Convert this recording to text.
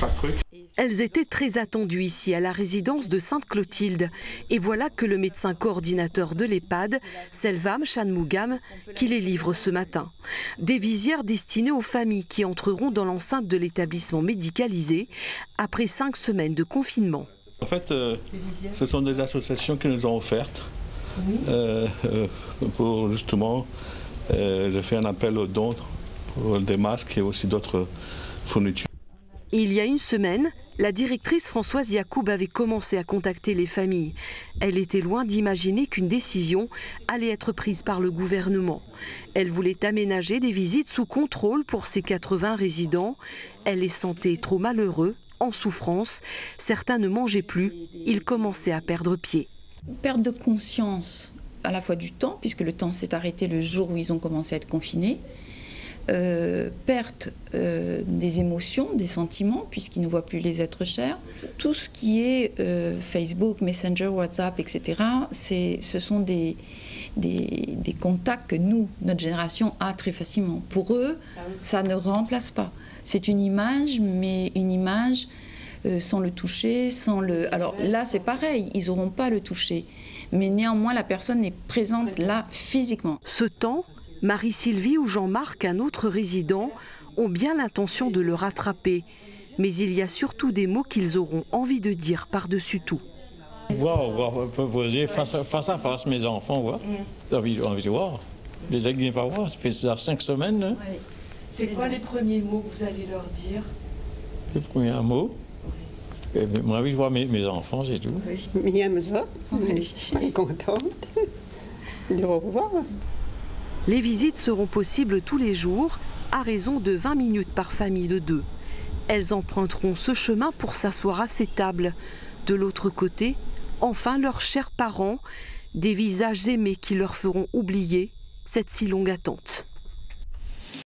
chaque truc. Elles étaient très attendues ici à la résidence de Sainte-Clotilde. Et voilà que le médecin coordinateur de l'EHPAD, Selvam Shanmugam, qui les livre ce matin. Des visières destinées aux familles qui entreront dans l'enceinte de l'établissement médicalisé après 5 semaines de confinement. En fait, ce sont des associations qui nous ont offertes pour justement faire un appel aux dons pour des masques et aussi d'autres fournitures. Il y a une semaine, la directrice Françoise Yacoub avait commencé à contacter les familles. Elle était loin d'imaginer qu'une décision allait être prise par le gouvernement. Elle voulait aménager des visites sous contrôle pour ses 80 résidents. Elle les sentait trop malheureux, en souffrance. Certains ne mangeaient plus. Ils commençaient à perdre pied. Perte de conscience à la fois du temps, puisque le temps s'est arrêté le jour où ils ont commencé à être confinés. Perte des émotions, des sentiments, puisqu'ils ne voient plus les êtres chers. Tout ce qui est Facebook, Messenger, WhatsApp, etc., ce sont des contacts que nous, notre génération, a très facilement. Pour eux, ça ne remplace pas. C'est une image, mais une image sans le toucher, sans le... Alors là, c'est pareil, ils n'auront pas le toucher. Mais néanmoins, la personne est présente là, physiquement. Ce temps, Marie-Sylvie ou Jean-Marc, un autre résident, ont bien l'intention de le rattraper. Mais il y a surtout des mots qu'ils auront envie de dire par-dessus tout. Voir face à face mes enfants, j'ai envie de voir. Déjà qu'ils ne viennent pas voir, ça fait 5 semaines. Hein. Oui. C'est quoi les premiers mots que vous allez leur dire? Les premiers mots, moi, envie de voir mes enfants, c'est tout. Oui, j'aime ça, je suis contente de revoir. Les visites seront possibles tous les jours, à raison de 20 minutes par famille de 2. Elles emprunteront ce chemin pour s'asseoir à ces tables. De l'autre côté, enfin leurs chers parents, des visages aimés qui leur feront oublier cette si longue attente.